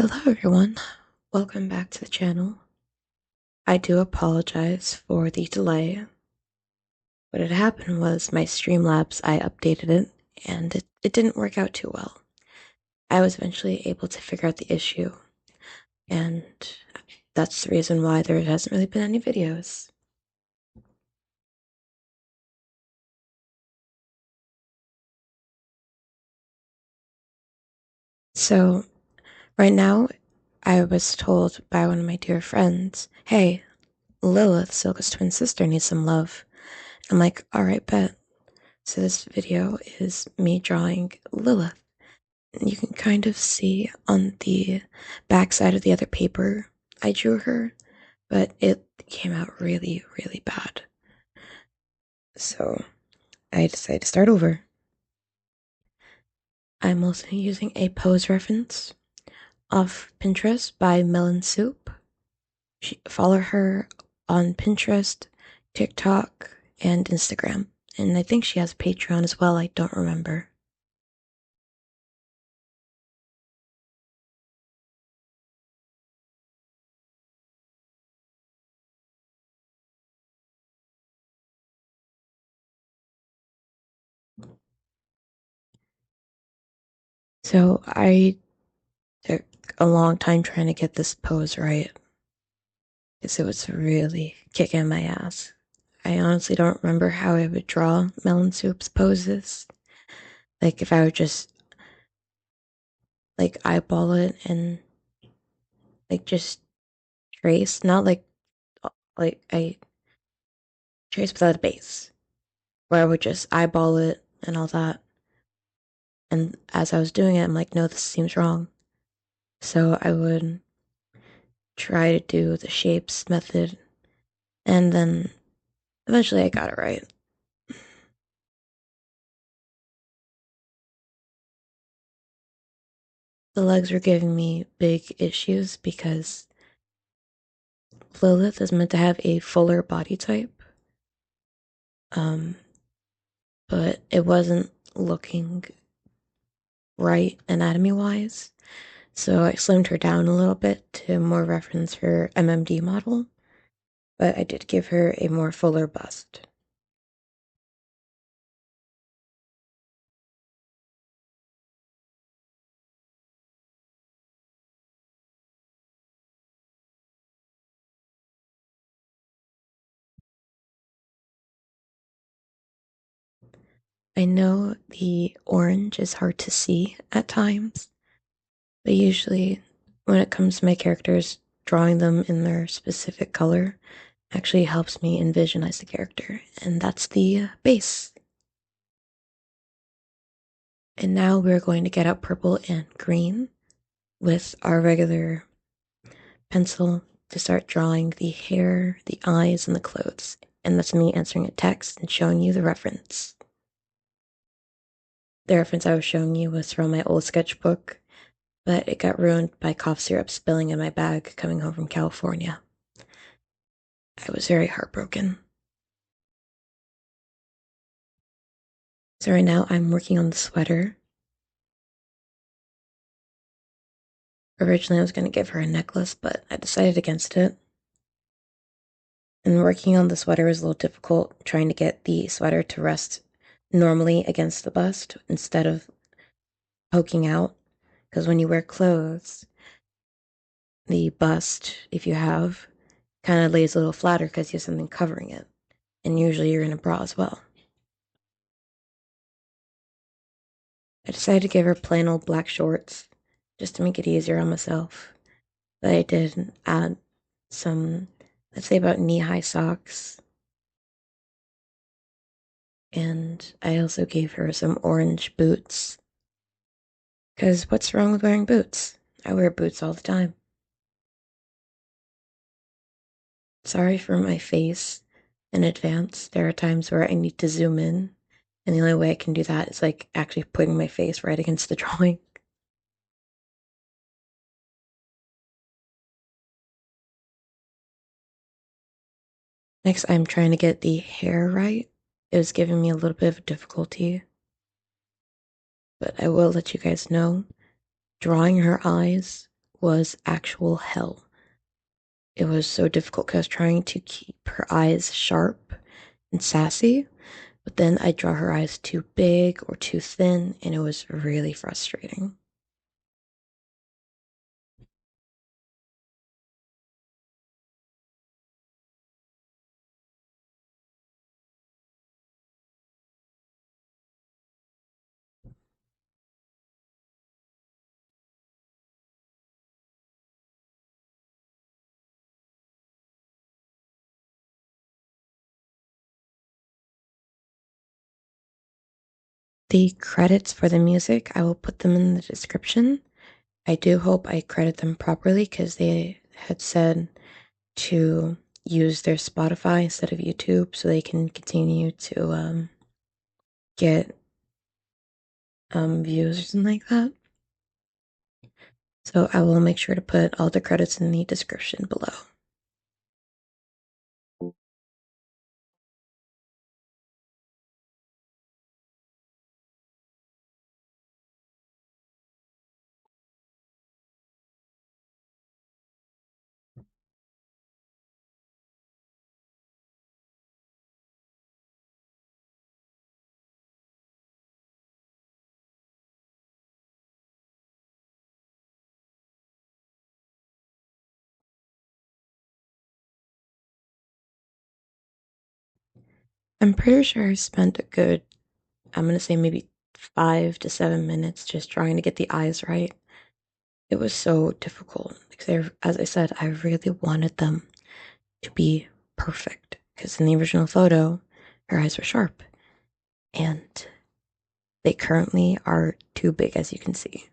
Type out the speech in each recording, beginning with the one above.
Hello everyone, welcome back to the channel. I do apologize for the delay. What had happened was my Streamlabs, I updated it and it didn't work out too well. I was eventually able to figure out the issue, and that's the reason why there hasn't really been any videos. So right now I was told by one of my dear friends, hey, Lilith, Silka's twin sister, needs some love. I'm like, alright, bet. So this video is me drawing Lilith. You can kind of see on the back side of the other paper I drew her, but it came out really, really bad. So I decided to start over. I'm also using a pose reference off Pinterest by Melon Soup. Follow her on Pinterest, TikTok, and Instagram. And I think she has a Patreon as well, I don't remember. So I took a long time trying to get this pose right, because it was really kicking my ass. I honestly don't remember how I would draw Melon Soup's poses. Like, if I would just, like, eyeball it and, like, just trace. Not like, I trace without a base. Where I would just eyeball it and all that. And as I was doing it, I'm like, no, this seems wrong. So I would try to do the shapes method. And then eventually I got it right. The legs were giving me big issues because Lilith is meant to have a fuller body type, um, but it wasn't looking right anatomy wise. So I slimmed her down a little bit to more reference her MMD model, but I did give her a more fuller bust. I know the orange is hard to see at times, but usually when it comes to my characters, drawing them in their specific color actually helps me envisionize the character, and that's the base. And now we're going to get out purple and green with our regular pencil to start drawing the hair, the eyes, and the clothes. And that's me answering a text and showing you the reference. The reference I was showing you was from my old sketchbook, but it got ruined by cough syrup spilling in my bag coming home from California. I was very heartbroken. So right now I'm working on the sweater. Originally I was going to give her a necklace, but I decided against it. And working on the sweater was a little difficult, trying to get the sweater to rest normally against the bust instead of poking out. Because when you wear clothes, the bust, if you have, kind of lays a little flatter because you have something covering it. And usually you're in a bra as well. I decided to give her plain old black shorts just to make it easier on myself. But I did add some, let's say about knee-high socks. And I also gave her some orange boots. Because what's wrong with wearing boots? I wear boots all the time. Sorry for my face in advance. There are times where I need to zoom in, and the only way I can do that is like actually putting my face right against the drawing. Next, I'm trying to get the hair right. It was giving me a little bit of difficulty, but I will let you guys know. Drawing her eyes was actual hell. It was so difficult because I was trying to keep her eyes sharp and sassy, but then I draw her eyes too big or too thin, and it was really frustrating. The credits for the music, I will put them in the description. I do hope I credit them properly because they had said to use their Spotify instead of YouTube so they can continue to get views or something like that. So I will make sure to put all the credits in the description below. I'm pretty sure I spent a good, I'm going to say maybe 5 to 7 minutes just trying to get the eyes right. It was so difficult because, as I said, I really wanted them to be perfect because in the original photo, her eyes were sharp and they currently are too big, as you can see.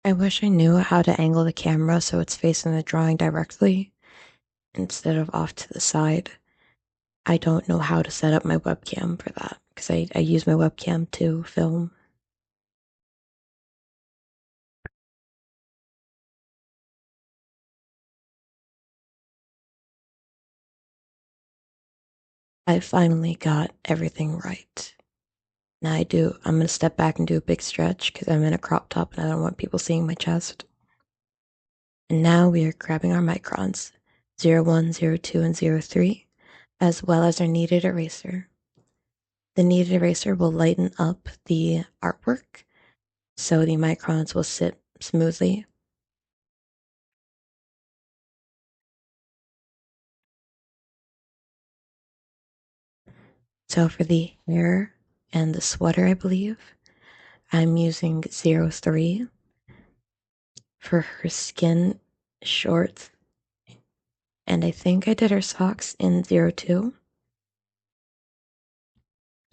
I wish I knew how to angle the camera so it's facing the drawing directly instead of off to the side. I don't know how to set up my webcam for that because I use my webcam to film. I finally got everything right. Now I'm gonna step back and do a big stretch because I'm in a crop top and I don't want people seeing my chest. And now we are grabbing our microns 01, 02, and 03, as well as our kneaded eraser. The kneaded eraser will lighten up the artwork so the microns will sit smoothly. So for the hair and the sweater, I believe, I'm using 03. For her skin, shorts, and I think I did her socks in 02.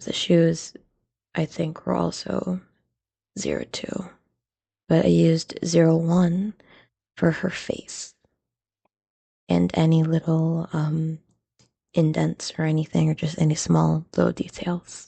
The shoes, I think, were also 02. But I used 01 for her face and any little indents or anything, or just any small little details.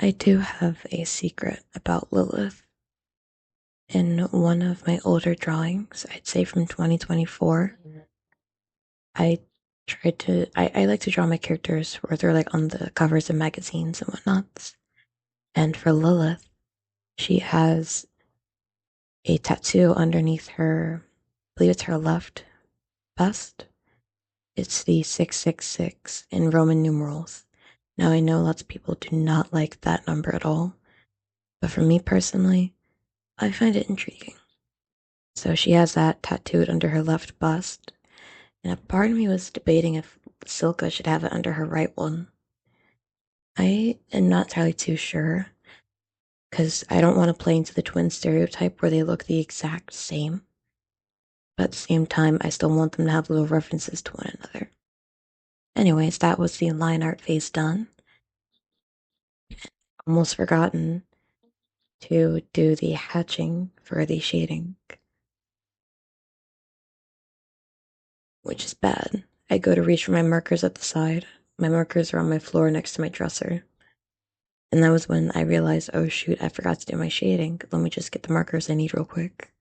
I do have a secret about Lilith. In one of my older drawings, I'd say from 2024, I I like to draw my characters where they're like on the covers of magazines and whatnot. And for Lilith, She has a tattoo underneath her, I believe it's her left bust. It's the 666 in Roman numerals. Now, I know lots of people do not like that number at all, but for me personally, I find it intriguing. So she has that tattooed under her left bust, and a part of me was debating if Silka should have it under her right one. I am not entirely too sure, because I don't want to play into the twin stereotype where they look the exact same, but at the same time, I still want them to have little references to one another. Anyways, that was the line art phase done. Almost forgotten to do the hatching for the shading, which is bad. I go to reach for my markers at the side. My markers are on my floor next to my dresser. And that was when I realized, oh shoot, I forgot to do my shading. Let me just get the markers I need real quick.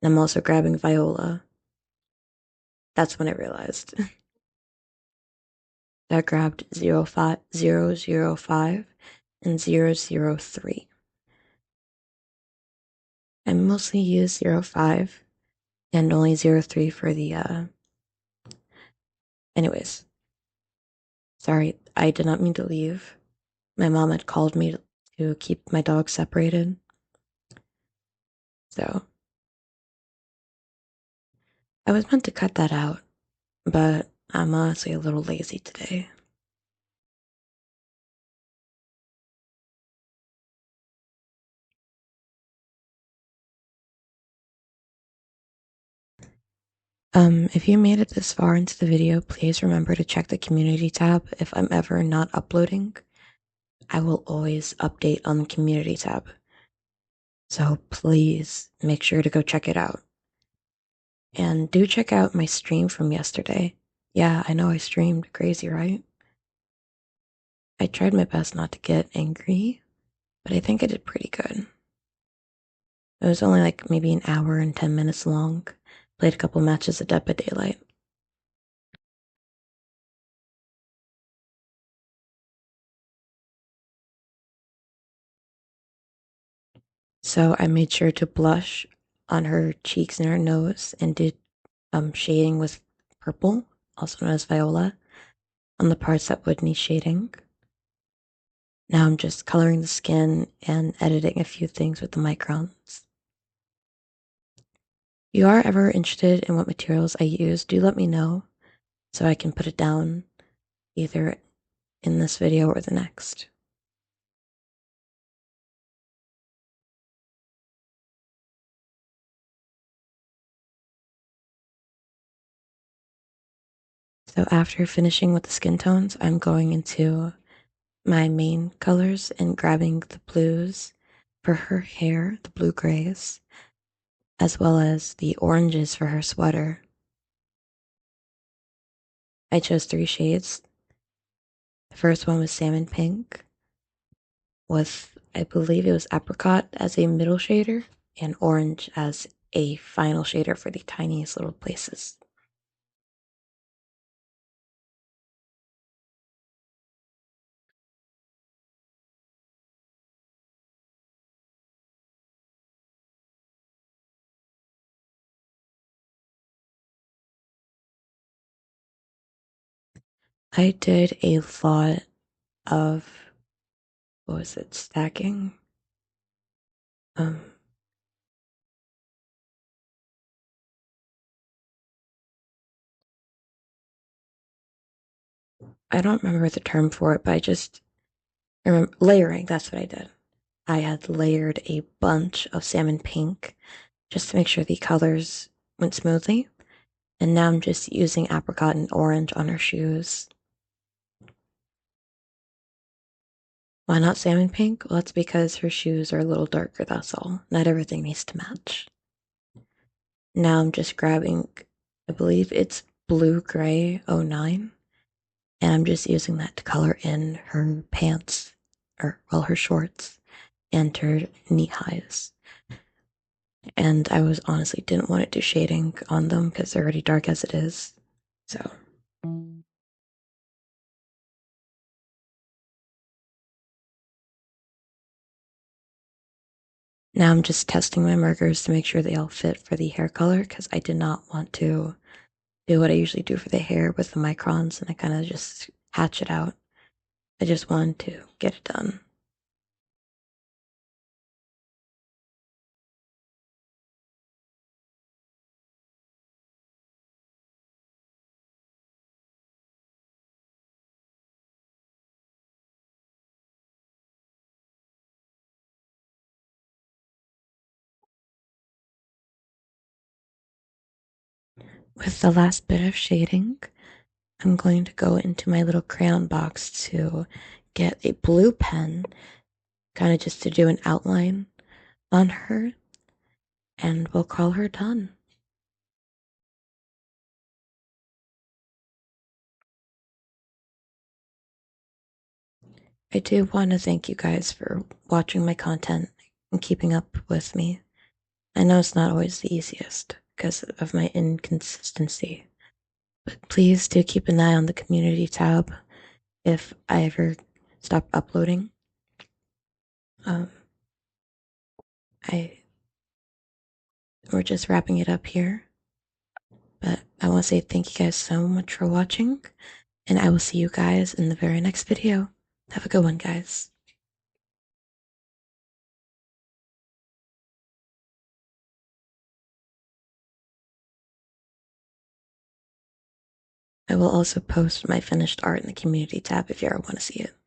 And I'm also grabbing Viola. That's when I realized. I grabbed 005 and 003. I mostly use 05 and only 03 for the, anyways. Sorry, I did not mean to leave. My mom had called me to keep my dogs separated. So I was meant to cut that out, but I'm honestly a little lazy today. If you made it this far into the video, please remember to check the community tab if I'm ever not uploading. I will always update on the community tab. So please make sure to go check it out. And do check out my stream from yesterday. Yeah, I know I streamed. Crazy, right? I tried my best not to get angry, but I think I did pretty good. It was only like maybe an hour and 10 minutes long. Played a couple matches of Dead by Daylight. So I made sure to blush on her cheeks and her nose and did shading with purple, also known as viola, on the parts that would need shading. Now I'm just coloring the skin and editing a few things with the microns. If you are ever interested in what materials I use, do let me know so I can put it down either in this video or the next. So after finishing with the skin tones, I'm going into my main colors and grabbing the blues for her hair, the blue grays, as well as the oranges for her sweater. I chose 3 shades. The first one was salmon pink with, I believe it was apricot as a middle shader and orange as a final shader for the tiniest little places. I did a lot of, what was it, stacking? I don't remember the term for it, but I just remember layering. That's what I did. I had layered a bunch of salmon pink just to make sure the colors went smoothly. And now I'm just using apricot and orange on her shoes. Why not salmon pink? Well, that's because her shoes are a little darker, that's all. Not everything needs to match. Now I'm just grabbing, I believe it's blue gray 09, and I'm just using that to color in her pants, or, well, her shorts and her knee highs. And I was honestly didn't want to do shading on them because they're already dark as it is. So Now I'm just testing my markers to make sure they all fit for the hair color because I did not want to do what I usually do for the hair with the microns and I kind of just hatch it out. I just wanted to get it done. With the last bit of shading, I'm going to go into my little crayon box to get a blue pen, kind of just to do an outline on her, and we'll call her done. I do want to thank you guys for watching my content and keeping up with me. I know it's not always the easiest because of my inconsistency, but please do keep an eye on the community tab if I ever stop uploading. Um, I We're just wrapping it up here, but I want to say thank you guys so much for watching, and I will see you guys in the very next video. Have a good one, guys. I will also post my finished art in the community tab if you ever want to see it.